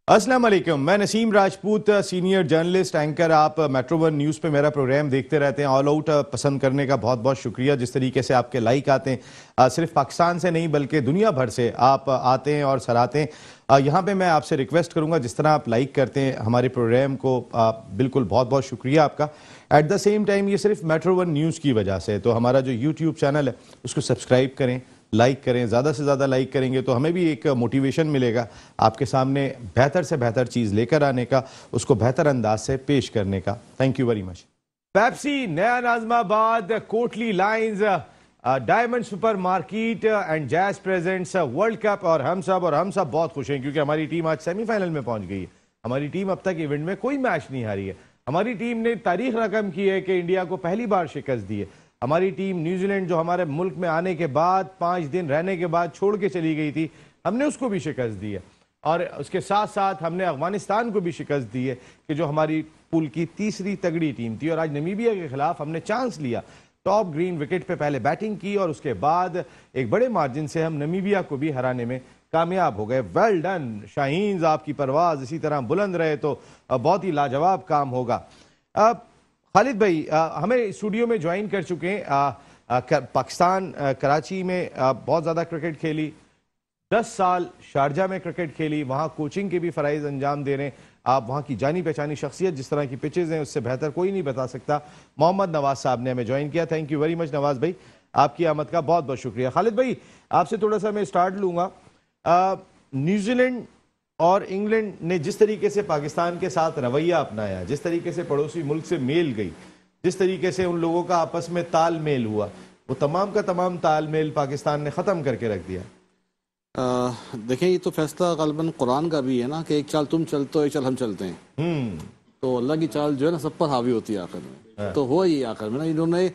अस्सलाम वालेकुम। मैं Naseem Rajput, senior journalist anchor. आप मेट्रो वन न्यूज़ पे मेरा प्रोग्राम देखते रहते हैं। ऑल आउट पसंद करने का बहुत बहुत शुक्रिया। जिस तरीके से आपके लाइक आते हैं, सिर्फ पाकिस्तान से नहीं बल्कि दुनिया भर से आप आते हैं और सराहते हैं। यहाँ पे मैं आपसे रिक्वेस्ट करूँगा, जिस तरह आप लाइक करते हैं हमारे प्रोग्राम को, बिल्कुल बहुत बहुत शुक्रिया आपका। एट द सेम टाइम ये सिर्फ मेट्रो वन न्यूज़ की वजह से, तो हमारा जो यूट्यूब चैनल है उसको सब्सक्राइब करें, लाइक करें। ज़्यादा से ज़्यादा लाइक करेंगे तो हमें भी एक मोटिवेशन मिलेगा आपके सामने बेहतर से बेहतर चीज़ लेकर आने का, उसको बेहतर अंदाज से पेश करने का। Thank you very much. Pepsi, Naya Nazimabad, Kotli lines, diamond super market and Jazz presents world cup. और हम सब बहुत खुश हैं क्योंकि हमारी टीम आज सेमीफाइनल में पहुंच गई है। हमारी टीम अब तक इवेंट में कोई मैच नहीं हारी है। हमारी टीम ने तारीख रकम की है कि इंडिया को पहली बार शिकस्त दी है। हमारी टीम न्यूजीलैंड जो हमारे मुल्क में आने के बाद 5 दिन रहने के बाद छोड़ के चली गई थी, हमने उसको भी शिकस्त दी है। और उसके साथ साथ हमने अफगानिस्तान को भी शिकस्त दी है कि जो हमारी पूल की तीसरी तगड़ी टीम थी। और आज नमीबिया के खिलाफ हमने चांस लिया, टॉप ग्रीन विकेट पे पहले बैटिंग की और उसके बाद एक बड़े मार्जिन से हम नमीबिया को भी हराने में कामयाब हो गए। वेल डन शाहीन, आपकी परवाज इसी तरह बुलंद रहे तो बहुत ही लाजवाब काम होगा। खालिद भाई हमें स्टूडियो में ज्वाइन कर चुके हैं। पाकिस्तान कराची में बहुत ज़्यादा क्रिकेट खेली, 10 साल शारजा में क्रिकेट खेली, वहाँ कोचिंग के भी फ़राइज़ अंजाम दे रहे हैं। आप वहाँ की जानी पहचानी शख्सियत, जिस तरह की पिचेज़ हैं उससे बेहतर कोई नहीं बता सकता। मोहम्मद नवाज साहब ने हमें ज्वाइन किया। Thank you very much Nawaz भाई, आपकी आमद का बहुत बहुत शुक्रिया। खालिद भाई आपसे थोड़ा सा मैं स्टार्ट लूँगा। न्यूजीलैंड और इंग्लैंड ने जिस तरीके से पाकिस्तान के साथ रवैया अपनाया, जिस तरीके से पड़ोसी मुल्क से मेल गई, जिस तरीके से उन लोगों का आपस में तालमेल हुआ, वो तमाम का तमाम तालमेल पाकिस्तान ने ख़त्म करके रख दिया। देखिए, ये तो फैसला ग़ालिबन कुरान का भी है ना कि एक चाल तुम चलते हो, एक चाल हम चलते हैं। तो अल्लाह की चाल जो है ना सब पर हावी होती है आखिर में। तो हुआ ये आखिर में ना, इन्होंने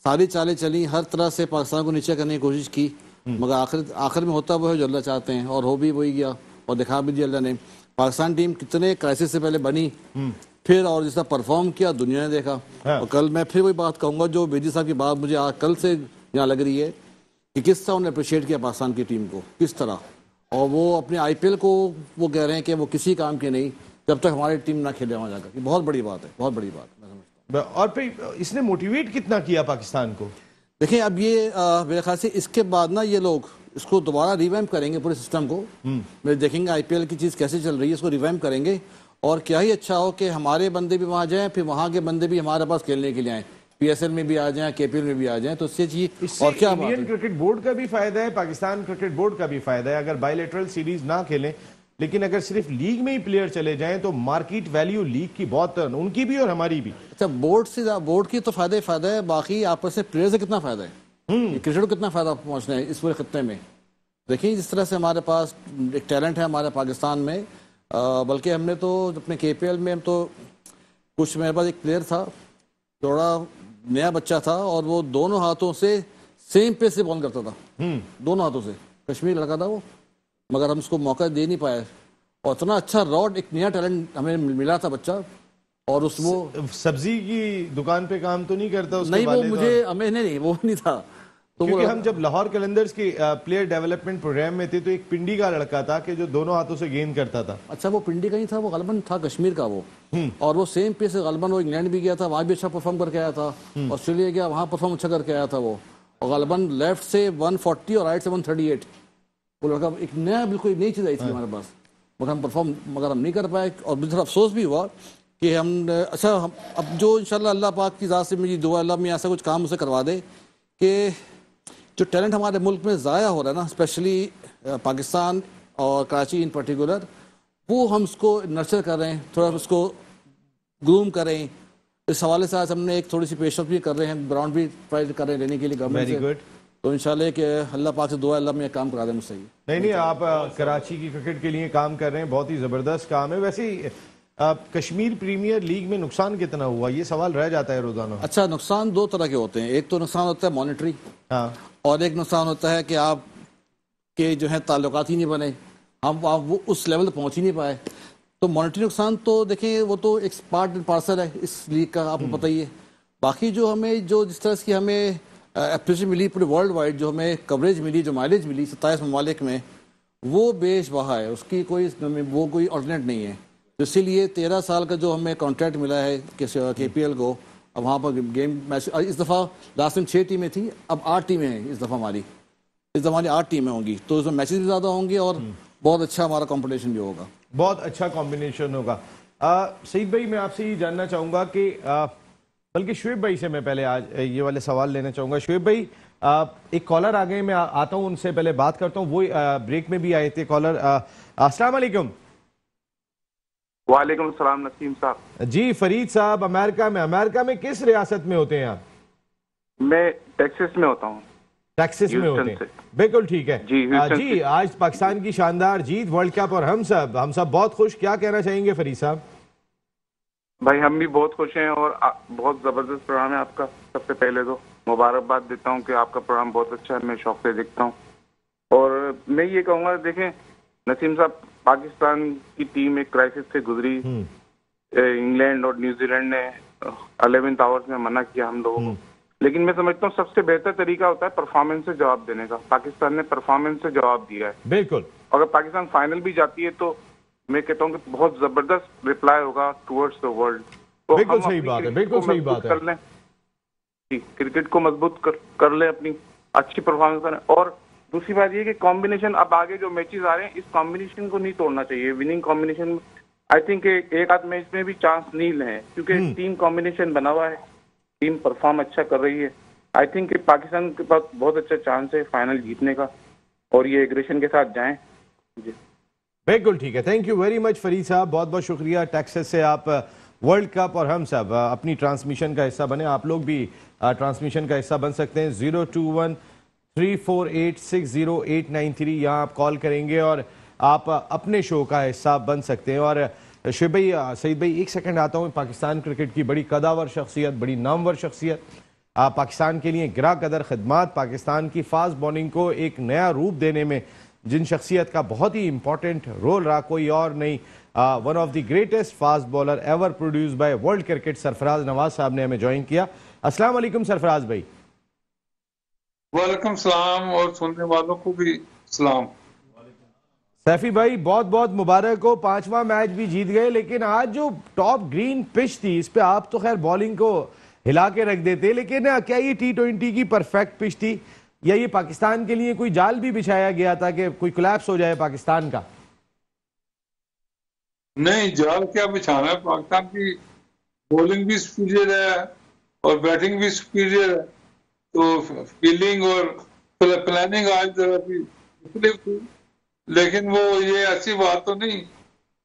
सारी चालें चली, हर तरह से पाकिस्तान को नीचे करने की कोशिश की, मगर आखिर में होता वो है जो अल्लाह चाहते हैं, और हो भी वही गया और दिखा भी दिया अल्लाह ने। पाकिस्तान टीम कितने क्राइसिस से पहले बनी, फिर और जिस तरह परफॉर्म किया दुनिया ने देखा। और कल मैं फिर वही बात कहूँगा जो बेदी साहब की बात मुझे कल से यहाँ लग रही है कि किस तरह उन्होंने अप्रिशिएट किया पाकिस्तान की टीम को, किस तरह। और वो अपने IPL को वो कह रहे हैं कि वो किसी काम की नहीं जब तक हमारी टीम ना खेले वहाँ जाकर। बहुत बड़ी बात है, बहुत बड़ी बात मैं समझता हूँ। और फिर इसने मोटिवेट कितना किया पाकिस्तान को? देखिए, अब ये मेरे ख्याल से इसके बाद ना ये लोग इसको दोबारा रिवैम्प करेंगे पूरे सिस्टम को। मैं देखेंगे IPL की चीज़ कैसे चल रही है, इसको रिवैम्प करेंगे। और क्या ही अच्छा हो कि हमारे बंदे भी वहाँ जाएं, फिर वहाँ के बंदे भी हमारे पास खेलने के लिए आएँ, PSL में भी आ जाएं, KPL में भी आ जाएं। तो इससे चीज और क्या, इंडियन क्रिकेट बोर्ड का भी फायदा है, पाकिस्तान क्रिकेट बोर्ड का भी फायदा है। अगर बायलैटरल सीरीज ना खेलें, लेकिन अगर सिर्फ लीग में ही प्लेयर चले जाएं तो मार्केट वैल्यू लीग की बहुत, उनकी भी और हमारी भी। अच्छा, बोर्ड की तो फायदा ही फायदा है, बाकी आपस में प्लेयर से कितना फायदा है, क्रिकेट को कितना फायदा पहुंचना है इस पूरे खत्ते में। देखिए, जिस तरह से हमारे पास एक टैलेंट है हमारे पाकिस्तान में, बल्कि हमने तो अपने KPL में हम तो कुछ, मेरे पास एक प्लेयर था, थोड़ा नया बच्चा था, और वो दोनों हाथों से सेम पेस से बॉल करता था, दोनों हाथों से। कश्मीर लड़का था वो, मगर हम उसको मौका दे नहीं पाए। और इतना अच्छा रॉड, एक नया टैलेंट हमें मिला था बच्चा। और वो सब्जी की दुकान पे काम तो नहीं करता उसके नहीं, वो मुझे हमें नहीं, वो नहीं था। तो क्योंकि हम जब लाहौर कैलेंडर्स के प्लेयर डेवलपमेंट प्रोग्राम में थे तो एक पिंडी का लड़का था कि जो दोनों हाथों से गेंद करता था। अच्छा, वो पिंडी का ही था, वो ग़ालिबन था कश्मीर का वो। और वो सेम पेस से ग़ालिबन वो इंग्लैंड भी गया था, वहाँ भी अच्छा परफॉर्म करके आया था। ऑस्ट्रेलिया गया, वहाँ परफॉर्म अच्छा करके आया था वो। और ग़ालिबन लेफ्ट से 140 और राइट से 138, वो लड़का एक नया, बिल्कुल नई चीज़ आई थी हमारे पास, मगर हम नहीं कर पाए। और मुझे अफसोस भी हुआ कि हम अब जो इंशाल्लाह अल्लाह पाक की ज़ात से मेरी दुआ, अल्लाह में ऐसा कुछ काम उसे करवा दे कि जो टैलेंट हमारे मुल्क में ज़ाया हो रहा है ना, स्पेशली पाकिस्तान और कराची इन पर्टिकुलर, वो हम उसको नर्चर कर रहे हैं, थोड़ा उसको ग्रूम करें। इस हवाले से आज हमने एक थोड़ी सी पेशरफ भी कर रहे हैं, ग्राउंड भी ट्राई कर रहे हैं लेने के लिए गवर्नमेंट से। Very good. तो इंशाल्लाह कि अल्लाह पाक से दुआ, अल्लाह में काम करा दें मुझसे। नहीं, आप कराची की क्रिकेट के लिए काम कर रहे हैं, बहुत ही ज़बरदस्त काम है। वैसे ही कश्मीर प्रीमियर लीग में नुकसान कितना हुआ, ये सवाल रह जाता है रोजाना। अच्छा, नुकसान दो तरह के होते हैं। एक तो नुकसान होता है मॉनेटरी, और एक नुकसान होता है कि आप के जो है ताल्लुकात ही नहीं बने, आप वो उस लेवल तक पहुंच ही नहीं पाए। तो मॉनेटरी नुकसान तो देखें, वो तो एक पार्ट एंड पार्सल है इस लीग का, आपको पता ही है। बाकी जो हमें, जो जिस तरह की हमें एप्रिसिएशन मिली पूरे वर्ल्ड वाइड, जो हमें कवरेज मिली, जो माइलेज मिली 27 ममालिक में, वो बेशबहा है, उसकी कोई वो कोई ऑल्टरनेट नहीं है। तो इसीलिए 13 साल का जो हमें कॉन्ट्रैक्ट मिला है KPL को, अब वहाँ पर गेम मैच इस दफ़ा लास्ट टाइम 6 टीमें थी, अब 8 टीमें हैं इस दफ़ा हमारी। इस दफ़ा हमारी 8 टीमें होंगी, तो उसमें मैचेस भी ज़्यादा होंगे और बहुत अच्छा हमारा कंपटीशन भी होगा। बहुत अच्छा कॉम्बिनेशन होगा। सईद भाई, मैं आपसे ये जानना चाहूँगा कि बल्कि शुएब भाई से मैं पहले आज ये वाले सवाल लेना चाहूँगा। शुएब भाई, एक कॉलर आ गए, मैं आता हूँ उनसे पहले बात करता हूँ। वो ब्रेक में भी आए थे कॉलर। अस्सलाम वालेकुम। वालेकुम सलाम नसीम साहब। जी फरीद साहब, अमेरिका में किस रियासत में होते हैं आप? मैं टेक्सास में होता हूँ। टेक्सास में होते हैं, बिल्कुल ठीक है जी। आज पाकिस्तान की शानदार जीत, वर्ल्ड कप, और हम सब बहुत खुश। क्या कहना चाहेंगे फरीद साहब? भाई हम भी बहुत खुश हैं और बहुत जबरदस्त प्रोग्राम है आपका। सबसे पहले तो मुबारकबाद देता हूँ कि आपका प्रोग्राम बहुत अच्छा है, मैं शौक से देखता हूँ। और मैं ये कहूँगा, देखें नसीम साहब, पाकिस्तान की टीम एक क्राइसिस से गुजरी। इंग्लैंड और न्यूजीलैंड ने 11th आवर्स में मना किया हम लोगों को, लेकिन मैं समझता हूँ सबसे बेहतर तरीका होता है परफॉर्मेंस से जवाब देने का। पाकिस्तान ने परफॉर्मेंस से जवाब दिया है। बिल्कुल। अगर पाकिस्तान फाइनल भी जाती है तो मैं कहता हूँ कि बहुत जबरदस्त रिप्लाई होगा टुवर्ड्स द वर्ल्ड। तो बिल्कुल सही बात है, बिल्कुल सही बात है। कर लें जी, क्रिकेट को मजबूत कर लें, अपनी अच्छी परफॉर्मेंस करें। और दूसरी बात ये कि कॉम्बिनेशन, अब आगे जो मैचेस आ रहे हैं, इस कॉम्बिनेशन को नहीं तोड़ना चाहिए। विनिंग कॉम्बिनेशन, आई थिंक एक आध मैच में भी चांस नील है, क्योंकि टीम कॉम्बिनेशन बना हुआ है, टीम परफॉर्म अच्छा कर रही है। आई थिंक पाकिस्तान के पास बहुत अच्छा चांस है फाइनल जीतने का, और ये एग्रेशन के साथ जाएं जी। बिल्कुल ठीक है, thank you very much Farid साहब, बहुत बहुत शुक्रिया। टेक्सास से आप वर्ल्ड कप और हम सब अपनी ट्रांसमिशन का हिस्सा बने। आप लोग भी ट्रांसमिशन का हिस्सा बन सकते हैं। 021-348-60893 यहाँ आप कॉल करेंगे और आप अपने शो का हिस्सा बन सकते हैं। और शुएब भाई, सईद भाई, एक सेकंड आता हूँ। पाकिस्तान क्रिकेट की बड़ी कदावर शख्सियत, बड़ी नामवर शख्सियत, पाकिस्तान के लिए गिरा कदर खिदमात, पाकिस्तान की फास्ट बॉलिंग को एक नया रूप देने में जिन शख्सियत का बहुत ही इंपॉर्टेंट रोल रहा, कोई और नहीं, one of the greatest fast bowler ever produce by world cricket, Sarfaraz Nawaz साहब ने हमें ज्वाइन किया। अस्सलाम वालेकुम सरफराज भाई। वालेकुम सलाम, और सुनने वालों को भी सलाम। सैफी भाई, बहुत बहुत मुबारक हो, 5वां मैच भी जीत गए। लेकिन आज जो टॉप ग्रीन पिच थी, इस पे आप तो खैर बॉलिंग को हिला के रख देते, लेकिन क्या ये T20 की परफेक्ट पिच थी, या ये पाकिस्तान के लिए कोई जाल भी बिछाया गया था कि कोई कोलैप्स हो जाए पाकिस्तान का? नहीं, जाल क्या बिछाना है। पाकिस्तान की बॉलिंग भी सुपीरियर है और बैटिंग भी सुपीरियर है, तो फील्डिंग और प्लानिंग आज जरा भी मुख्तलिफ थी। लेकिन वो ये ऐसी बात तो नहीं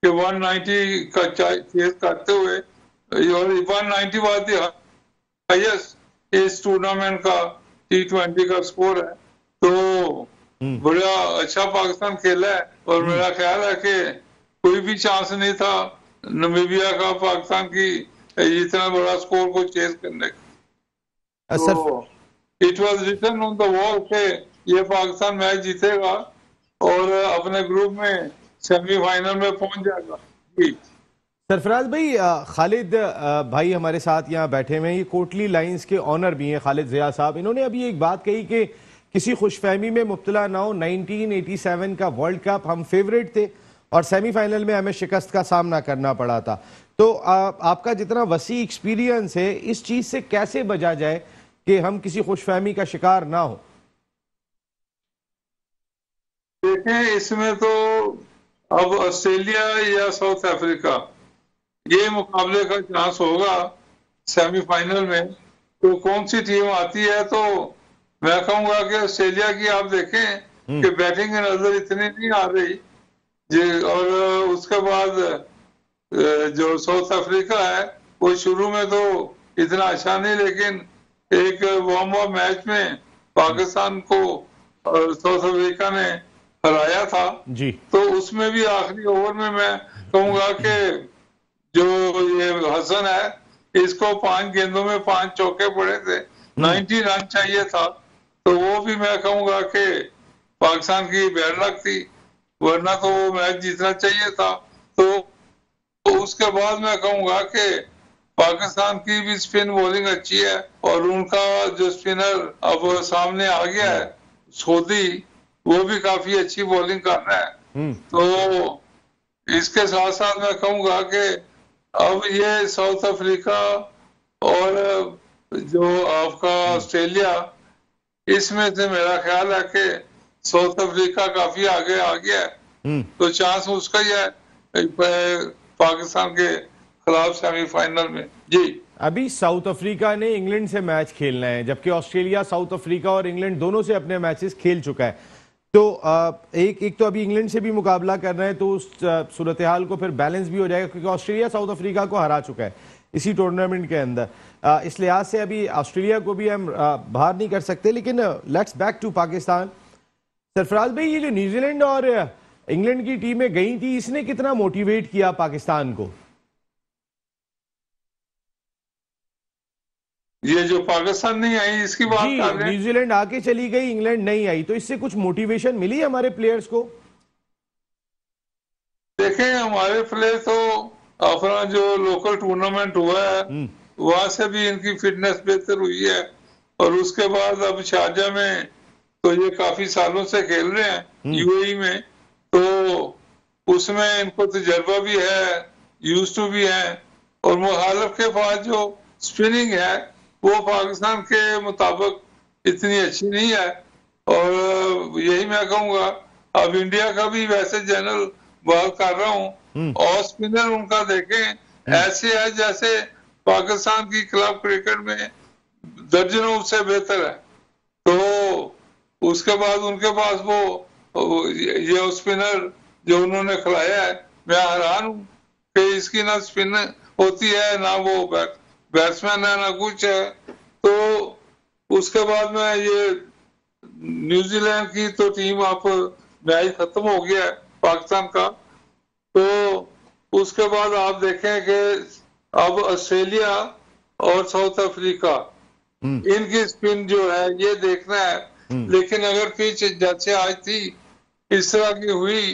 कि 190 का चेस करते हुए, और 190 वाज द हाईएस्ट इस टूर्नामेंट का T20 का स्कोर है। तो बड़ा अच्छा पाकिस्तान खेला है, और मेरा ख्याल है कि कोई भी चांस नहीं था नामीबिया का पाकिस्तान की इतना बड़ा स्कोर को चेस करने का। तो it was written on the wall के ये पाकिस्तान मैच जीतेगा और अपने ग्रुप में सेमीफाइनल में पहुंच जाएगा। सरफराज भाई, खालिद भाई हमारे साथ यहाँ बैठे हुए हैं, ये कोटली लाइंस के ऑनर भी हैं, खालिद जिया साहब। इन्होंने अभी एक बात कही कि किसी खुशफहमी में मुब्तला ना हो, 1987 का वर्ल्ड कप हम फेवरेट थे और सेमीफाइनल में हमें शिकस्त का सामना करना पड़ा था। तो आपका जितना वसी एक्सपीरियंस है, इस चीज से कैसे बचा जाए कि हम किसी खुशफहमी का शिकार ना हो? देखें, इसमें तो अब ऑस्ट्रेलिया या साउथ अफ्रीका ये मुकाबले का चांस होगा सेमीफाइनल में। तो कौन सी टीम आती है, तो मैं कहूंगा कि ऑस्ट्रेलिया की आप देखें कि बैटिंग की नजर इतनी नहीं आ रही जी। और उसके बाद जो साउथ अफ्रीका है, वो शुरू में तो इतना अच्छा नहीं, लेकिन एक वार्म अप मैच में पाकिस्तान को साउथ अफ्रीका ने हराया था जी। तो उसमें भी आखिरी ओवर में मैं कहूंगा कि जो ये हसन है, इसको 5 गेंदों में 5 चौके पड़े थे, 90 रन चाहिए था। तो वो भी मैं कहूंगा कि पाकिस्तान की बैड लक थी, वरना तो वो मैच जीतना चाहिए था। तो उसके बाद मैं कहूंगा कि पाकिस्तान की भी स्पिन बॉलिंग अच्छी है, और उनका जो स्पिनर अब सामने आ गया है, सोदी, वो भी काफी अच्छी बॉलिंग कर रहा है। तो इसके साथ साथ मैं कहूंगा कि अब ये साउथ अफ्रीका और जो आपका ऑस्ट्रेलिया, इसमें से मेरा ख्याल है कि साउथ अफ्रीका काफी आगे आ गया है, तो चांस उसका ही है पाकिस्तान के खिलाफ सेमीफाइनल में। जी, अभी साउथ अफ्रीका ने इंग्लैंड से मैच खेलना है, जबकि ऑस्ट्रेलिया साउथ अफ्रीका और इंग्लैंड दोनों से अपने मैचेस खेल चुका है। तो एक तो अभी इंग्लैंड से भी मुकाबला कर रहे हैं, तो उस सूरत हाल को फिर बैलेंस भी हो जाएगा, क्योंकि ऑस्ट्रेलिया साउथ अफ्रीका को हरा चुका है इसी टूर्नामेंट के अंदर। इस लिहाज से अभी ऑस्ट्रेलिया को भी हम बाहर नहीं कर सकते। लेकिन let's back to Pakistan. Sarfaraz भाई, ये जो न्यूजीलैंड और इंग्लैंड की टीमें गई थी, इसने कितना मोटिवेट किया पाकिस्तान को? ये जो पाकिस्तान नहीं आई इसकी बात कर रहे हैं। न्यूजीलैंड आके चली गई, इंग्लैंड नहीं आई, तो इससे कुछ मोटिवेशन मिली हमारे प्लेयर्स को? देखें, हमारे प्लेयर तो अपना जो लोकल टूर्नामेंट हुआ है वहां से भी इनकी फिटनेस बेहतर हुई है, और उसके बाद अब शारजा में तो ये काफी सालों से खेल रहे हैं यूएई में, तो उसमें इनको तजर्बा भी है, यूज टू भी है। और मुखालिफ के पास जो स्पिनिंग है वो पाकिस्तान के मुताबिक इतनी अच्छी नहीं है। और यही मैं कहूँगा, अब इंडिया का भी वैसे जनरल बात कर रहा हूँ, और स्पिनर उनका देखें ऐसे है जैसे पाकिस्तान की क्लब क्रिकेट में दर्जनों से बेहतर है। तो उसके बाद उनके पास वो ये स्पिनर जो उन्होंने खिलाया है, मैं हैरान हूँ कि इसकी ना स्पिन होती है, ना वो बैट्समैन है, ना कुछ है। तो उसके बाद में ये न्यूजीलैंड की तो टीम आप मैच खत्म हो गया है पाकिस्तान का, तो उसके बाद आप देखें कि अब ऑस्ट्रेलिया और साउथ अफ्रीका, इनकी स्पिन जो है ये देखना है। लेकिन अगर पिच जैसे आज थी इस तरह की हुई,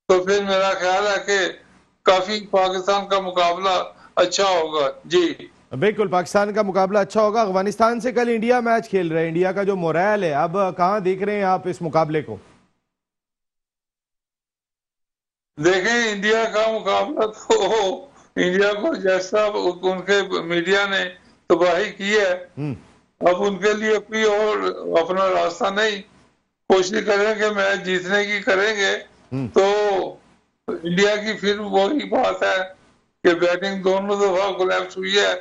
तो फिर मेरा ख्याल है कि काफी पाकिस्तान का मुकाबला अच्छा होगा। जी बिल्कुल, पाकिस्तान का मुकाबला अच्छा होगा। अफगानिस्तान से कल इंडिया मैच खेल रहे हैं। इंडिया का जो मोरल है, अब कहां देख रहे हैं आप इस मुकाबले को? देखें, इंडिया का मुकाबला तो इंडिया को जैसा उनके मीडिया ने तबाही की है, अब उनके लिए कोई और अपना रास्ता नहीं। कोशिश करेंगे मैच जीतने की करेंगे, तो इंडिया की फिर वही बात है कि बैटिंग दोनों दफा कोलैप्स हुई है,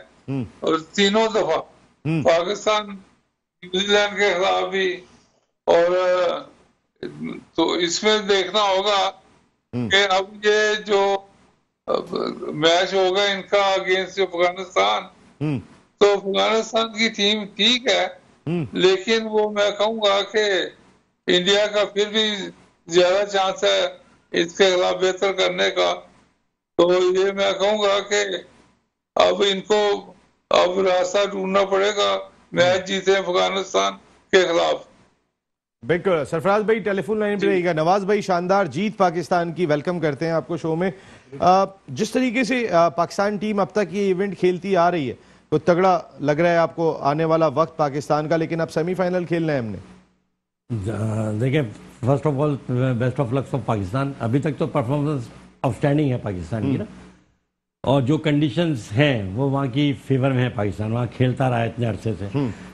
और तीनों दफा पाकिस्तान न्यूजीलैंड के खिलाफ भी। और तो इसमें देखना होगा कि अब ये जो मैच होगा इनका अगेंस्ट अफगानिस्तान, तो अफगानिस्तान की टीम ठीक है, लेकिन वो मैं कहूँगा कि इंडिया का फिर भी ज्यादा चांस है इसके खिलाफ बेहतर करने का। तो ये मैं कहूँगा कि अब इनको अब रास्ता ढूंढना पड़ेगा मैच जीते अफगानिस्तान के खिलाफ। बिल्कुल, सरफराज भाई टेलीफोन लाइन पे रहेगा। नवाज भाई, शानदार जीत पाकिस्तान की, वेलकम करते हैं आपको शो में। जिस तरीके से पाकिस्तान टीम अब तक ये इवेंट खेलती आ रही है, तो तगड़ा लग रहा है आपको आने वाला वक्त पाकिस्तान का, लेकिन अब सेमीफाइनल खेलना है हमने। देखिए, first of all best of luck for Pakistan. अभी तक तो परफॉर्मेंस आउटस्टैंडिंग है पाकिस्तान की ना, और जो कंडीशंस हैं वो वहाँ की फेवर में है। पाकिस्तान वहाँ खेलता रहा है इतने अरसे से,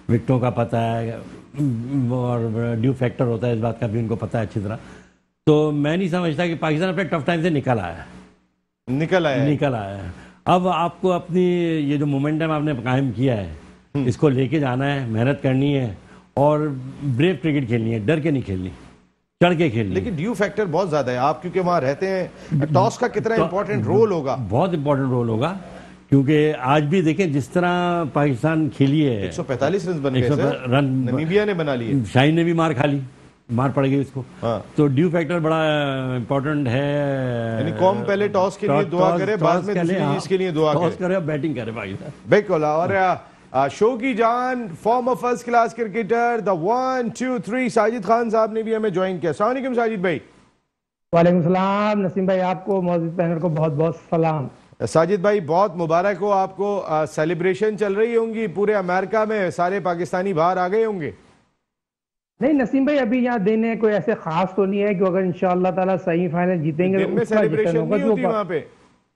विकेटों का पता है और ड्यू फैक्टर होता है, इस बात का भी उनको पता है अच्छी तरह। तो मैं नहीं समझता कि पाकिस्तान अपने टफ टाइम से निकल आया है। अब आपको अपनी ये जो मोमेंटम आपने कायम किया है, इसको लेके जाना है, मेहनत करनी है और ब्रेव क्रिकेट खेलनी है, डर के नहीं खेलनी, चढ़ के खेलनी। लेकिन ड्यू फैक्टर बहुत ज्यादा है, आप क्योंकि वहां रहते हैं, टॉस का कितना इंपॉर्टेंट रोल होगा? बहुत इंपॉर्टेंट रोल होगा, क्योंकि आज भी देखें जिस तरह पाकिस्तान खेली है, 145 रन बन गए, रन नमीबिया ने बना लिए, शाहीन ने भी मार खा ली, मार पड़ गई उसको। तो ड्यू फैक्टर बड़ा इंपॉर्टेंट है। यानी कौम पहले टॉस के लिए दुआ करे, बाद में दूसरी चीज के लिए दुआ करे, टॉस करे, बैटिंग करे पाकिस्तान। बिल्कुल। और शो की जान farmer first class cricketer the 1 2 3 Sajid Khan साहब ने भी हमें ज्वाइन किया। अस्सलाम वालेकुम साजिद भाई। वालेकुम सलाम नसीम भाई, आपको मौजूद पैनल को बहुत बहुत सलाम। साजिद भाई, बहुत मुबारक हो आपको। सेलिब्रेशन चल रही होंगी पूरे अमेरिका में, सारे पाकिस्तानी बाहर आ गए होंगे। नहीं नसीम भाई, अभी यहाँ देने कोई ऐसे खास तो नहीं है कि अगर इंशाअल्लाह ताला सेमीफाइनल जीतेंगे दिन तो में उसका जश्न सेलिब्रेशन होगा नहीं जो होती वहां पे?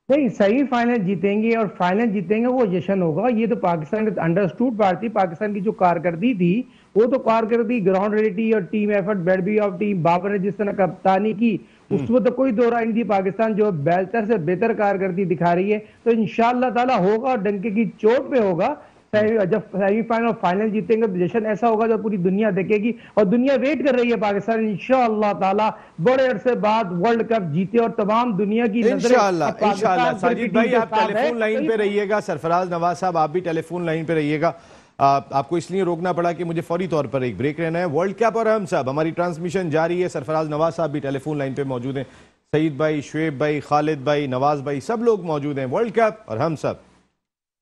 नहीं, सेमीफाइनल जीतेंगे और फाइनल जीतेंगे वो जश्न होगा। ये तो पाकिस्तान की अंडरस्टूड बात थी। पाकिस्तान की जो कारकर्दगी थी वो तो कारकर्दगी, ग्राउंड रियलिटी और टीम एफर्ट, बेडबी ऑफ टीम, बाबर ने जिस तरह कप्तानी की उसमें तो कोई दो राय नहीं थी। पाकिस्तान जो बेहतर से बेहतर कारकर्दगी दिखा रही है, तो इंशाअल्लाह ताला होगा और डंके की चोट पे होगा। जब सेमीफाइनल और फाइनल जीतेंगे तो जश्न ऐसा होगा जो पूरी दुनिया देखेगी और दुनिया वेट कर रही है पाकिस्तान इंशाअल्लाह ताला बड़े अरसे बाद वर्ल्ड कप जीते और तमाम दुनिया की इंशाअल्लाह इंशाअल्लाह। साजिद भाई आप टेलीफोन लाइन पे रहिएगा, सरफराज नवाज साहब आप भी टेलीफोन लाइन पे रहिएगा। आपको इसलिए रोकना पड़ा कि मुझे फौरी तौर पर एक ब्रेक लेना है। वर्ल्ड कप और हम सब, हमारी ट्रांसमिशन जारी है। सरफराज नवाज साहब भी टेलीफोन लाइन पे मौजूद हैं, सईद भाई, शुएब भाई, खालिद भाई, नवाज भाई, सब लोग मौजूद हैं। वर्ल्ड कप और हम सब,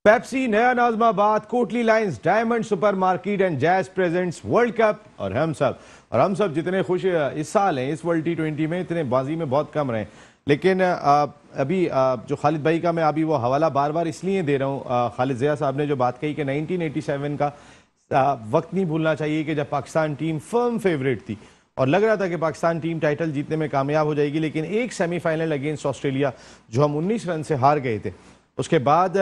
पेप्सी, नया Najmabad, Kotli lines, diamond supermarket and Jazz presents world cup और हम सब। और हम सब जितने खुश इस साल हैं इस वर्ल्ड T20 में, इतने बाजी में बहुत कम रहे। लेकिन अभी जो खालिद भाई का मैं अभी वो हवाला बार बार इसलिए दे रहा हूँ, खालिद ज़िया साहब ने जो बात कही कि 1987 का वक्त नहीं भूलना चाहिए कि जब पाकिस्तान टीम फर्म फेवरेट थी और लग रहा था कि पाकिस्तान टीम टाइटल जीतने में कामयाब हो जाएगी, लेकिन एक सेमीफाइनल अगेंस्ट ऑस्ट्रेलिया जो हम 19 रन से हार गए थे, उसके बाद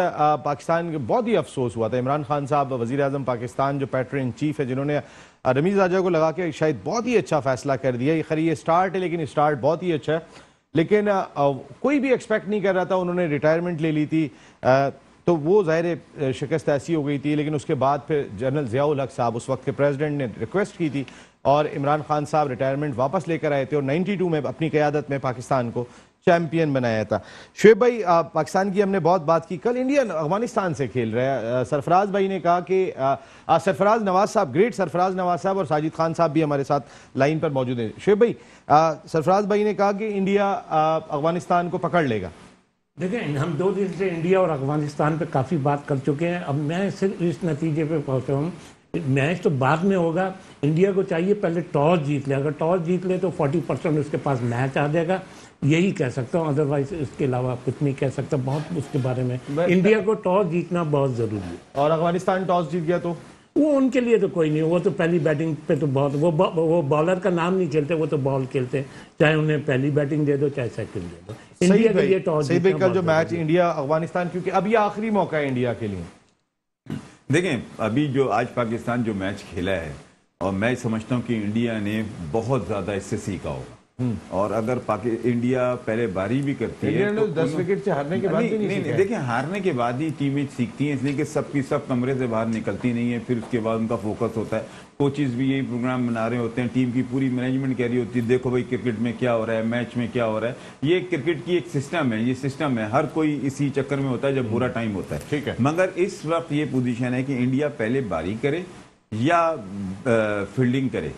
पाकिस्तान को बहुत ही अफसोस हुआ था। इमरान खान साहब वज़ीर आज़म पाकिस्तान जो पैटर इन चीफ है, जिन्होंने रमीज़ राजा को लगा के शायद बहुत ही अच्छा फैसला कर दिया। ये खरी ये स्टार्ट है, लेकिन स्टार्ट बहुत ही अच्छा है। लेकिन कोई भी एक्सपेक्ट नहीं कर रहा था, उन्होंने रिटायरमेंट ले ली थी, तो वो ज़ाहिर शिकस्त ऐसी हो गई थी। लेकिन उसके बाद फिर जनरल ज़ियाउल हक साहब उस वक्त के प्रेसिडेंट ने रिक्वेस्ट की थी और इमरान खान साहब रिटायरमेंट वापस लेकर आए थे और 92 में अपनी क़यादत में पाकिस्तान को चैंपियन बनाया था। शुएब भाई, पाकिस्तान की हमने बहुत बात की, कल इंडिया अफगानिस्तान से खेल रहा है। सरफराज भाई ने कहा कि सरफराज नवाज साहब, ग्रेट सरफराज नवाज साहब और साजिद खान साहब भी हमारे साथ लाइन पर मौजूद हैं। शुएब भाई, सरफराज भाई ने कहा कि इंडिया अफगानिस्तान को पकड़ लेगा। देखिए, हम 2 दिन से इंडिया और अफगानिस्तान पे काफ़ी बात कर चुके हैं। अब मैं सिर्फ इस नतीजे पे पहुंचा हूँ, मैच तो बाद में होगा। इंडिया को चाहिए पहले टॉस जीत ले। अगर टॉस जीत ले तो 40% उसके पास मैच आ जाएगा, यही कह सकता हूँ। अदरवाइज इसके अलावा कुछ नहीं कह सकता बहुत उसके बारे में। इंडिया को टॉस जीतना बहुत ज़रूरी है। और अफगानिस्तान टॉस जीत गया तो वो उनके लिए तो कोई नहीं, वो तो पहली बैटिंग पे तो बहुत, वो बॉलर का नाम नहीं खेलते, वो तो बॉल खेलते हैं। चाहे उन्हें पहली बैटिंग दे दो चाहे सेकंड दे दो। इंडिया के लिए टॉस सही भाई, कल जो मैच इंडिया अफगानिस्तान, क्योंकि अब ये आखिरी मौका है इंडिया के लिए। देखें, अभी जो आज पाकिस्तान जो मैच खेला है, और मैं समझता हूं कि इंडिया ने बहुत ज्यादा इससे सीखा होगा। और अगर इंडिया पहले बारी भी करती है तो 10 विकेट से हारने के बाद भी नहीं, देखिए हारने के बाद ही टीमें सीखती हैं, इसलिए कि सबकी सब कमरे से बाहर निकलती नहीं है। फिर उसके बाद उनका फोकस होता है। कोचेज भी यही प्रोग्राम बना रहे होते हैं, टीम की पूरी मैनेजमेंट कह रही होती है देखो भाई क्रिकेट में क्या हो रहा है, मैच में क्या हो रहा है। ये क्रिकेट की एक सिस्टम है, ये सिस्टम है। हर कोई इसी चक्कर में होता है जब बुरा टाइम होता है। ठीक है, मगर इस वक्त ये पोजीशन है कि इंडिया पहले बारी करे या फील्डिंग करे।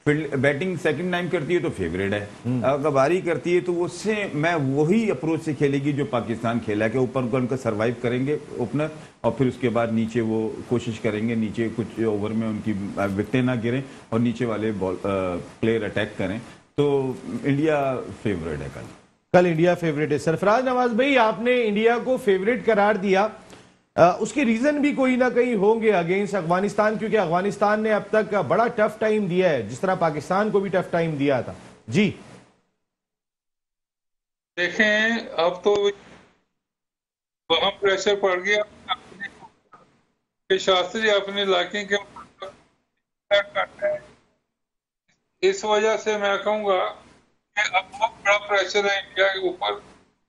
बैटिंग सेकंड टाइम करती है तो फेवरेट है, अगर बारी करती है तो उससे मैं वही अप्रोच से खेलेगी जो पाकिस्तान खेला है कि ऊपर उनका सर्वाइव करेंगे ओपनर और फिर उसके बाद नीचे वो कोशिश करेंगे नीचे कुछ ओवर में उनकी विकेटें ना गिरें और नीचे वाले बॉल प्लेयर अटैक करें। तो इंडिया फेवरेट है कल इंडिया फेवरेट है। सरफराज नवाज भाई, आपने इंडिया को फेवरेट करार दिया, उसके रीजन भी कोई ना कहीं होंगे अगेंस्ट अफगानिस्तान, क्योंकि अफगानिस्तान ने अब तक बड़ा टफ टाइम दिया है, जिस तरह पाकिस्तान को भी टफ टाइम दिया था। जी देखें, अब तो वहां प्रेशर पड़ गया कि शास्त्री अपने इलाके के करते हैं। इस वजह से मैं कहूंगा कि अब बहुत बड़ा प्रेशर है इंडिया के ऊपर,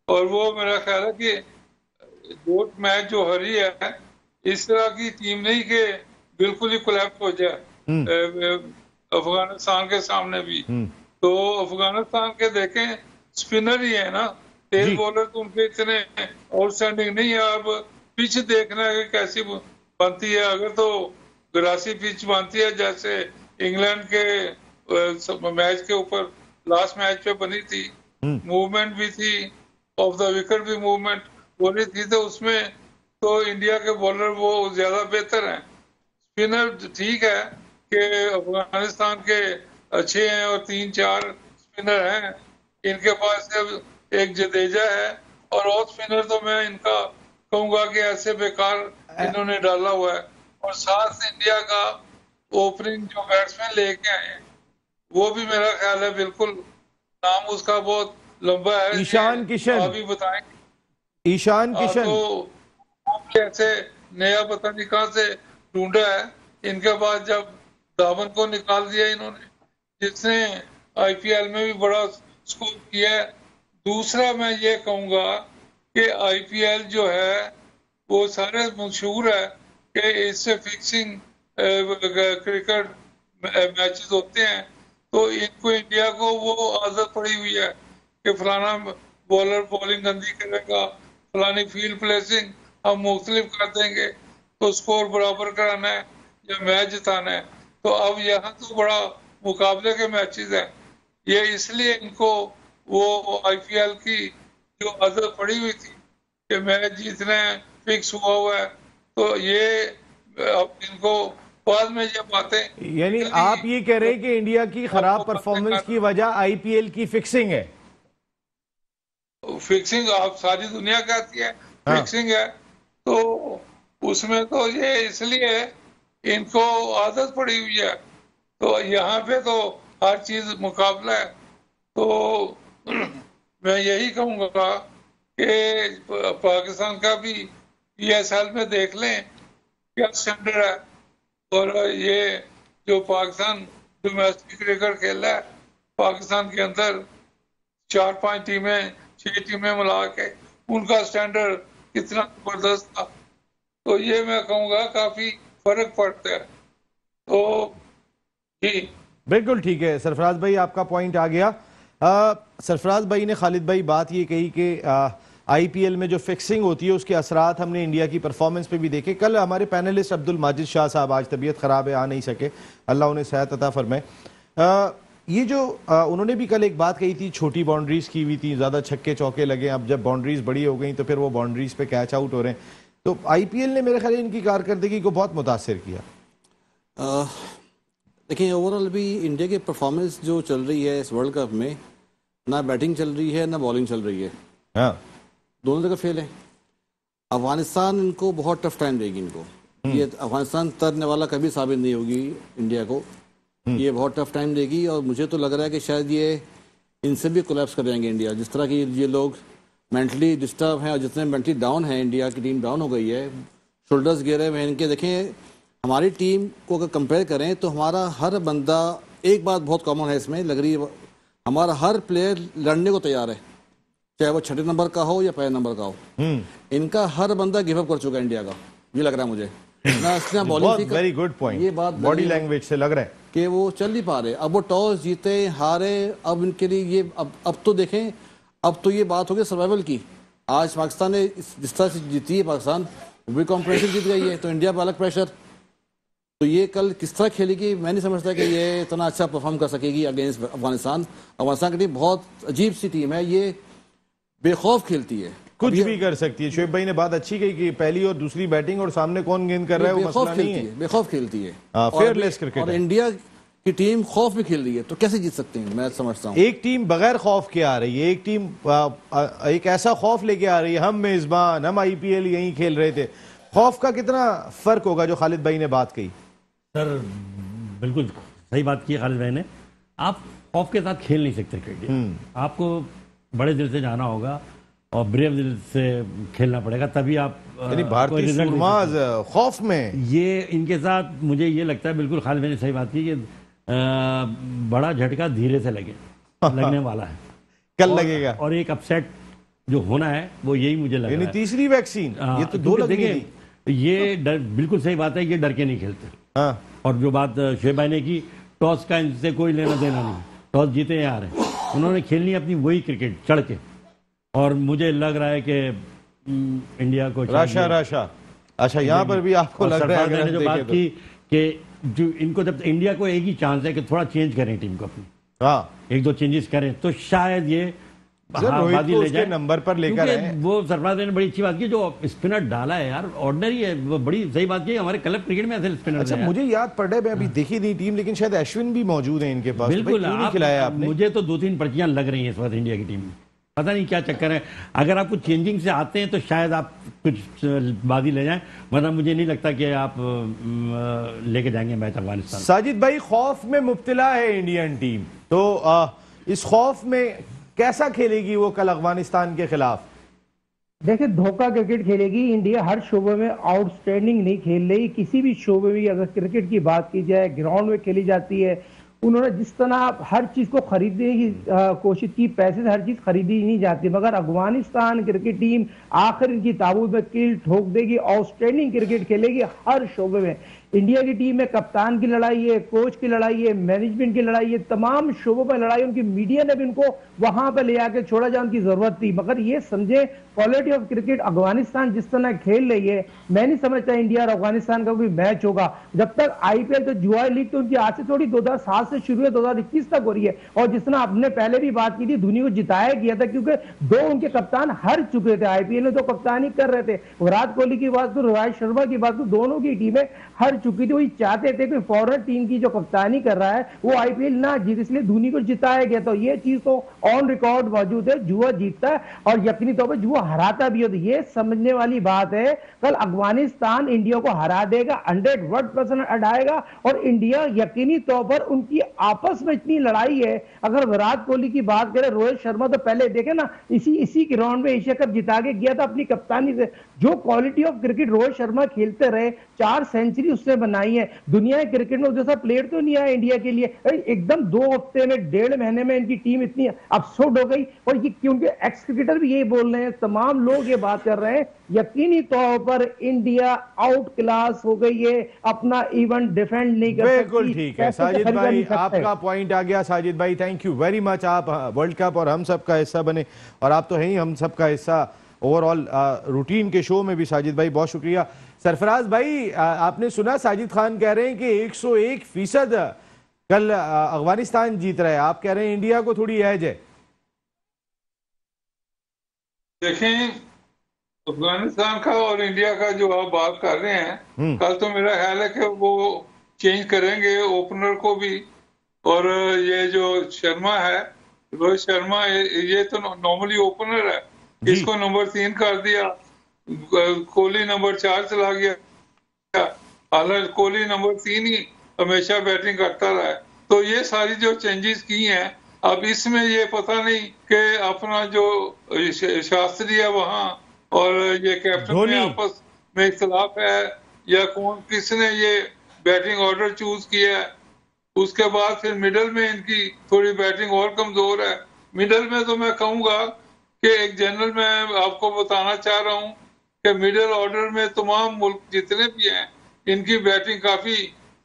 और वो मेरा ख्याल है कि दो मैच जो हरी है, इस तरह की टीम नहीं कि बिल्कुल ही कोलैप्स हो जाए अफगानिस्तान के सामने भी। तो अफगानिस्तान के देखें स्पिनर ही है ना, तेज बॉलर तो उनके इतने आउटस्टैंडिंग नहीं है। अब पिच देखना है कि कैसी बनती है। अगर तो ग्रासी पिच बनती है जैसे इंग्लैंड के मैच के ऊपर लास्ट मैच पे बनी थी, मूवमेंट भी थी, ऑफ द विकेट भी मूवमेंट बोली थी, तो उसमें तो इंडिया के बॉलर वो ज्यादा बेहतर हैं। स्पिनर ठीक है कि अफगानिस्तान के अच्छे हैं और 3-4 स्पिनर हैं इनके पास। एक जडेजा है और स्पिनर तो मैं इनका कहूंगा कि ऐसे बेकार इन्होंने डाला हुआ है। और साथ इंडिया का ओपनिंग जो बैट्समैन लेके आए हैं वो भी मेरा ख्याल है बिल्कुल, नाम उसका बहुत लंबा है, ईशान किशन। अभी बताएंगे। ईशान किशन। तो कैसे नया पता नहीं कहां से ढूंढा है, इनके बाद जब दामन को निकाल दिया इन्होंने, जिसने आईपीएल में भी बड़ा स्कोर किया है। दूसरा मैं ये कहूंगा कि आईपीएल जो है वो सारे मशहूर है कि इससे फिक्सिंग क्रिकेट मैचेस होते हैं, तो इनको इंडिया को वो आदत पड़ी हुई है कि फलाना बॉलर बॉलिंग गंदी करेगा, फलानी फील्ड प्लेसिंग हम मुख्तलिफ कर देंगे तो स्कोर बराबर कराना है या मैच जिताना है। तो अब यहाँ तो बड़ा मुकाबले के मैचेस हैं, ये इसलिए इनको वो आईपीएल की जो आदत पड़ी हुई थी कि मैच जीतने फिक्स हुआ है, तो ये अब इनको बाद में ये बातें। यानी आप ये कह रहे हैं कि इंडिया की खराब परफॉर्मेंस की वजह आईपीएल की फिक्सिंग है? फिक्सिंग आप सारी दुनिया कहती है फिक्सिंग है, तो उसमें तो ये इसलिए इनको आदत पड़ी हुई है। तो यहाँ पे तो हर चीज मुकाबला है, तो मैं यही कहूँगा कि पाकिस्तान का भी पीएसएल में देख लें क्या स्टैंडर्ड है, और ये जो पाकिस्तान डोमेस्टिक क्रिकेट खेला है, पाकिस्तान के अंदर 4-5 टीमें 6 टीमें मिला के उनका स्टैंडर्ड कितना जबरदस्त था, तो ये मैं कहूँगा काफी फर्क पड़ता है। तो जी बिल्कुल ठीक है सरफराज भाई, आपका पॉइंट आ गया। सरफराज भाई ने, खालिद भाई, बात ये कही कि आईपीएल में जो फिक्सिंग होती है उसके असरात हमने इंडिया की परफॉर्मेंस पे भी देखे। कल हमारे पैनलिस्ट अब्दुल माजिद शाह साहब, आज तबीयत खराब है, आ नहीं सके, अल्लाह उन्हें सेहत अता फरमाए। ये जो उन्होंने भी कल एक बात कही थी, छोटी बाउंड्रीज की हुई थी, ज़्यादा छक्के चौके लगे, अब जब बाउंड्रीज बड़ी हो गई तो फिर वो बाउंड्रीज पे कैच आउट हो रहे हैं। तो आईपीएल ने मेरे ख्याल इनकी कारकर्दगी को बहुत मुतासिर किया। देखिए ओवरऑल भी इंडिया की परफॉर्मेंस जो चल रही है इस वर्ल्ड कप में, ना बैटिंग चल रही है ना बॉलिंग चल रही है, हाँ दोनों जगह फेल है। अफगानिस्तान इनको बहुत टफ टाइम देगी इनको, ये अफगानिस्तान तरने वाला कभी साबित नहीं होगी इंडिया को, ये बहुत टफ टाइम देगी। और मुझे तो लग रहा है कि शायद ये इनसे भी कोलैप्स कर जाएंगे इंडिया, जिस तरह की ये लोग मेंटली डिस्टर्ब हैं और जितने मेंटली डाउन है, इंडिया की टीम डाउन हो गई है, शोल्डर्स गिरे हुए हैं इनके। देखें हमारी टीम को अगर कंपेयर करें तो हमारा हर बंदा, एक बात बहुत कॉमन है इसमें लग रही है, हमारा हर प्लेयर लड़ने को तैयार है, चाहे वो 6 नंबर का हो या 5 नंबर का हो। इनका हर बंदा गिव अप कर चुका है इंडिया का, ये लग रहा है मुझे ना बॉलिंग। वेरी गुड पॉइंट, ये बात बॉडी लैंग्वेज से लग रहा है कि वो चल नहीं पा रहे। अब वो टॉस जीते हारे, अब इनके लिए ये अब तो देखें, अब तो ये बात हो गई सर्वाइवल की। आज पाकिस्तान ने जिस तरह से जीती है, पाकिस्तान भी कॉम्पिटिशन जीत गई है, तो इंडिया पर अलग प्रेशर। तो ये कल किस तरह खेलेगी मैं नहीं समझता कि ये इतना अच्छा परफॉर्म कर सकेगी अगेंस्ट अफगानिस्तान। अफगानिस्तान की टीम बहुत अजीब सी टीम है, ये बेखौफ खेलती है, कुछ भी कर सकती है। शोएब भाई ने बात अच्छी कही कि पहली और दूसरी बैटिंग और सामने कौन गेंद कर रहा है वो मसला नहीं है, बेखौफ खेलती है, फेयरलेस क्रिकेट। और इंडिया की टीम खौफ भी खेल रही है, तो कैसे जीत सकते हैं मैं समझता हूँ। एक टीम बगैर खौफ के आ रही है, एक टीम एक ऐसा खौफ लेके आ रही है, हम मेजबान, हम आईपीएल यहीं खेल रहे थे। खौफ का कितना फर्क होगा जो खालिद भाई ने बात कही? सर बिल्कुल सही बात की खालिद भाई ने। आप खौफ के साथ खेल नहीं सकते क्रिकेट, आपको बड़े दिल से जाना होगा और ब्रेव दिल से खेलना पड़ेगा, तभी आप भारतीय सूरमाज खौफ में। ये इनके साथ मुझे ये लगता है, बिल्कुल खालिद भाई ने सही बात की कि बड़ा झटका धीरे से लगने वाला है, कल लगेगा। और एक अपसेट जो होना है वो यही मुझे लग रहा है। तीसरी वैक्सीन, ये तो 2 लगेगी। ये डर, बिल्कुल सही बात है, ये डर के नहीं खेलते। हाँ। और जो बात शोएब भाई ने की, टॉस का इनसे कोई लेना देना नहीं, टॉस जीते या हारे, उन्होंने खेलनी अपनी वही क्रिकेट चढ़ के। और मुझे लग रहा है कि इंडिया को राशा अच्छा यहाँ पर भी आपको लग रहा है, मैंने जो बात की कि जो इनको जब इंडिया को एक ही चांस है कि थोड़ा चेंज करें टीम को अपनी, हाँ 1-2 चेंजेस करें तो शायद ये रोहित ले जाए नंबर पर लेकर आए। वो सरफराज ने बड़ी अच्छी बात की, जो स्पिनर डाला है यार, ऑर्डिनरी है, वो बड़ी सही बात की। हमारे क्लब क्रिकेट में ऐसे स्पिनर। अच्छा मुझे याद पड़ रहा है, मैं अभी देखी नहीं टीम, लेकिन शायद अश्विन भी मौजूद है इनके पास। बिल्कुल, नहीं खिलाया आपने? मुझे तो 2-3 पर्चियां लग रही हैं इस वक्त इंडिया की टीम में पता नहीं क्या चक्कर है। अगर आप कुछ चेंजिंग से आते हैं तो शायद आप कुछ बाजी ले जाएं, वरना मुझे नहीं लगता कि आप लेके जाएंगे मैच अफगानिस्तान। साजिद भाई, खौफ में मुब्तला है इंडियन टीम, तो इस खौफ में कैसा खेलेगी वो कल अफगानिस्तान के खिलाफ? देखिए, धोखा क्रिकेट खेलेगी इंडिया। हर शोबे में आउटस्टैंडिंग नहीं खेल रही। किसी भी शोबे में अगर क्रिकेट की बात की जाए, ग्राउंड में खेली जाती है। उन्होंने जिस तरह हर चीज को खरीदने की कोशिश की, पैसे से हर चीज खरीदी नहीं जाती, मगर अफगानिस्तान क्रिकेट टीम आखिर इनकी ताबूत में कील ठोक देगी। आउटस्टैंडिंग क्रिकेट खेलेगी हर शोबे में। इंडिया की टीम में कप्तान की लड़ाई है, कोच की लड़ाई है, मैनेजमेंट की लड़ाई है, तमाम शोबों पर लड़ाई। उनकी मीडिया ने भी उनको वहां पर ले आके छोड़ा जहां उनकी जरूरत थी। मगर ये समझे, क्वालिटी ऑफ क्रिकेट अफगानिस्तान जिस तरह खेल रही है, मैं नहीं समझता इंडिया और अफगानिस्तान का कोई मैच होगा। जब तक आईपीएल तो जुआ लीग तो उनकी आज से थोड़ी 2007 से शुरू है, 2021 तक हो रही है। और जिस तरह आपने पहले भी बात की थी, धोनी को जिताया गया था क्योंकि दो उनके कप्तान हार चुके थे। आईपीएल में तो कप्तानी कर रहे थे। विराट कोहली की बात करूं, रोहित शर्मा की बात करूं, दोनों की टीमें हार चुकी थी। वही चाहते थे कि फॉरेन टीम की जो कप्तानी कर रहा है वो आईपीएल ना जीत, इसलिए धोनी को जिताया गया। तो ये चीज तो ऑन रिकॉर्ड मौजूद है, जुआ जीतता है और यकीनी तौर पर जुआ हराता भी है। तो ये समझने वाली बात है, कल अफगानिस्तान इंडिया को हरा देगा, 100% हटाएगा। और इंडिया यकीनी तौर पर, उनकी आपस में इतनी लड़ाई है। अगर विराट कोहली की बात करें, रोहित शर्मा तो पहले देखे ना, इसी ग्राउंड में एशिया कप जिता के गया था अपनी कप्तानी से। जो quality of cricket Rohit Sharma खेलते रहे, 4 सेंचुरी उसने बनाई है। दुनिया के क्रिकेट में जैसा प्लेयर तो नहीं आया इंडिया के लिए। एकदम 2 हफ्ते में, 1.5 महीने में इनकी टीम इतनी अपसोड हो गई। और ये क्योंकि एक्स क्रिकेटर भी यही बोल रहे हैं, तमाम लोग ये बात कर रहे हैं, यकीनी तौर पर इंडिया आउट क्लास हो गई है, अपना इवेंट डिफेंड नहीं कर सकती। बिल्कुल ठीक है साजिद भाई, आपका पॉइंट आ गया। साजिद भाई, थैंक यू वेरी मच। आप वर्ल्ड कप और हम सब का हिस्सा बने, और आप तो हैं ही हम सब का हिस्सा ओवरऑल रूटीन के शो में भी। साजिद भाई, बहुत शुक्रिया। सरफराज भाई, आपने सुना साजिद खान कह रहे हैं कि 101% कल अफगानिस्तान जीत रहा है, आप कह रहे हैं इंडिया को थोड़ी एज है। देखें, अफगानिस्तान का और इंडिया का जो आप बात कर रहे हैं, कल तो मेरा ख्याल है कि वो चेंज करेंगे ओपनर को भी। और ये जो शर्मा है, रोहित शर्मा, ये तो नॉर्मली ओपनर है, इसको नंबर 3 कर दिया। कोहली नंबर 4 चला गया। हालांकि कोहली नंबर 3 ही हमेशा बैटिंग करता रहा है। तो ये सारी जो चेंजेस की हैं, अब इसमें ये पता नहीं कि अपना जो शास्त्री है वहाँ और ये कैप्टन में आपस में इख्तलाफ है, या किसने ये बैटिंग ऑर्डर चूज किया है। उसके बाद फिर मिडल में इनकी थोड़ी बैटिंग और कमजोर है। मिडल में तो मैं कहूँगा कि एक जनरल मैं आपको बताना चाह रहा हूँ कि मिडिल ऑर्डर में तमाम मुल्क जितने भी हैं, इनकी बैटिंग काफी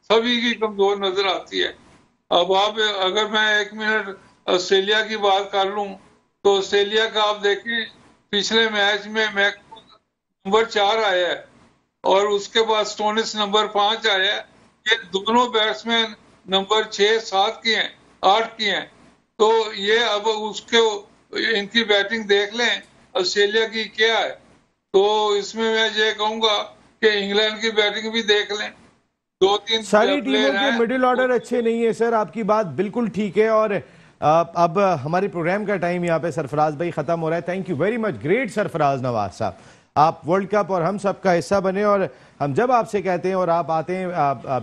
सभी की कमजोर नजर आती है। अब आप, अगर मैं 1 मिनट ऑस्ट्रेलिया की बात कर लूं, तो ऑस्ट्रेलिया का आप देखें, पिछले मैच में नंबर 4 आया है और उसके बाद स्टोनिस नंबर 5 आया है। ये दोनों बैट्समैन नंबर 6, 7 की हैं, 8 की हैं। तो ये अब उसके इनकी बैटिंग देख लें ऑस्ट्रेलिया की क्या है। तो इसमें मैं ये कहूंगा कि इंग्लैंड की बैटिंग भी देख लें। 2-3 सारी टीमों के मिडिल ऑर्डर अच्छे नहीं है सर, आपकी बात बिल्कुल ठीक है। और अब हमारे प्रोग्राम का टाइम यहाँ पे सरफराज भाई खत्म हो रहा है। Thank you very much, great Sarfaraz Nawaz साहब, आप वर्ल्ड कप और हम सब का हिस्सा बने। और हम जब आपसे कहते हैं और आप आते हैं,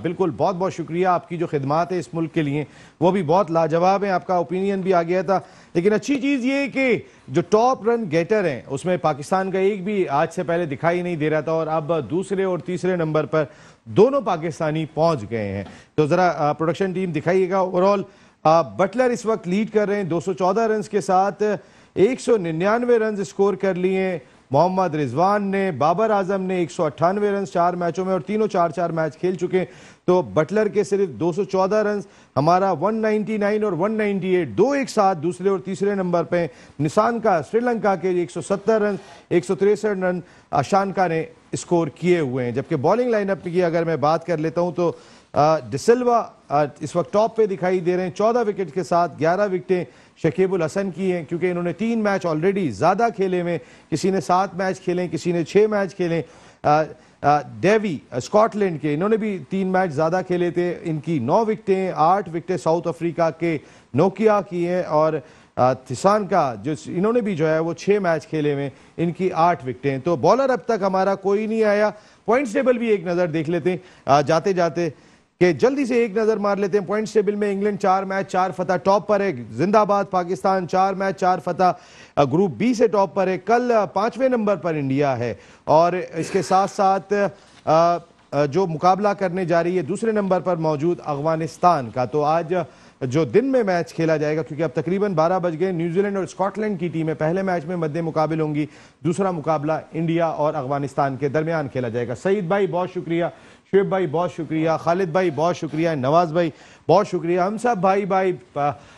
बिल्कुल बहुत बहुत शुक्रिया। आपकी जो खिदमात है इस मुल्क के लिए वो भी बहुत लाजवाब है, आपका ओपिनियन भी आ गया था। लेकिन अच्छी चीज़ ये है कि जो टॉप रन गेटर हैं उसमें पाकिस्तान का एक भी आज से पहले दिखाई नहीं दे रहा था, और अब दूसरे और तीसरे नंबर पर दोनों पाकिस्तानी पहुंच गए हैं। तो ज़रा प्रोडक्शन टीम दिखाइएगा। ओवरऑल बटलर इस वक्त लीड कर रहे हैं 214 रन के साथ, 199 रन स्कोर कर लिए मोहम्मद रिजवान ने, बाबर आजम ने 198 रन 4 मैचों में, और तीनों 4-4 मैच खेल चुके। तो बटलर के सिर्फ 214 रन, हमारा 199 और 198 दो एक साथ दूसरे और तीसरे नंबर पे। निशान का श्रीलंका के 170 रन, 163 रन अशांका ने स्कोर किए हुए हैं। जबकि बॉलिंग लाइनअप की अगर मैं बात कर लेता हूं तो डिसिल्वा इस वक्त टॉप पे दिखाई दे रहे हैं 14 विकेट के साथ। 11 विकेटें शकीबुल हसन की हैं, क्योंकि इन्होंने 3 मैच ऑलरेडी ज़्यादा खेले में, किसी ने 7 मैच खेले, किसी ने 6 मैच खेले। डेवी स्कॉटलैंड के, इन्होंने भी 3 मैच ज़्यादा खेले थे, इनकी 9 विकेटें। 8 विकेटें साउथ अफ्रीका के नोकिया की हैं, और थिसान का जो इन्होंने भी जो है वो 6 मैच खेले हुए, इनकी 8 विकेटें। तो बॉलर अब तक हमारा कोई नहीं आया। पॉइंट्स टेबल भी एक नज़र देख लेते हैं जाते जाते, कि जल्दी से एक नज़र मार लेते हैं। पॉइंट्स टेबल में इंग्लैंड 4 मैच 4 फतह टॉप पर है, जिंदाबाद पाकिस्तान 4 मैच 4 फतह ग्रुप बी से टॉप पर है। कल 5वें नंबर पर इंडिया है और इसके साथ साथ जो मुकाबला करने जा रही है दूसरे नंबर पर मौजूद अफगानिस्तान का। तो आज जो दिन में मैच खेला जाएगा, क्योंकि अब तकरीबन 12 बज गए, न्यूजीलैंड और स्कॉटलैंड की टीमें पहले मैच में मद्दे मुकाबिल होंगी, दूसरा मुकाबला इंडिया और अफगानिस्तान के दरमियान खेला जाएगा। सईद भाई बहुत शुक्रिया, शुएब भाई बहुत शुक्रिया, खालिद भाई बहुत शुक्रिया, नवाज भाई बहुत शुक्रिया। हम सब भाई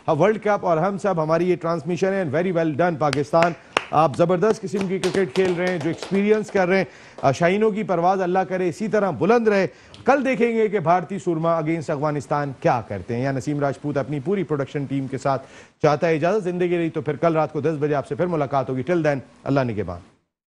वर्ल्ड कप और हम सब हमारी ये ट्रांसमिशन है। वेरी वेल डन पाकिस्तान, आप ज़बरदस्त किस्म की क्रिकेट खेल रहे हैं, जो एक्सपीरियंस कर रहे हैं। शाहीनों की परवाज़ अल्लाह करे इसी तरह बुलंद रहे। कल देखेंगे कि भारतीय सुरमा अगेंस्ट अफगानिस्तान क्या करते हैं। या नसीम राजपूत अपनी पूरी प्रोडक्शन टीम के साथ चाहता है इजाज़त। ज़िंदगी रही तो फिर कल रात को 10 बजे आपसे फिर मुलाकात होगी। टिल देन अल्लाह निगहबान।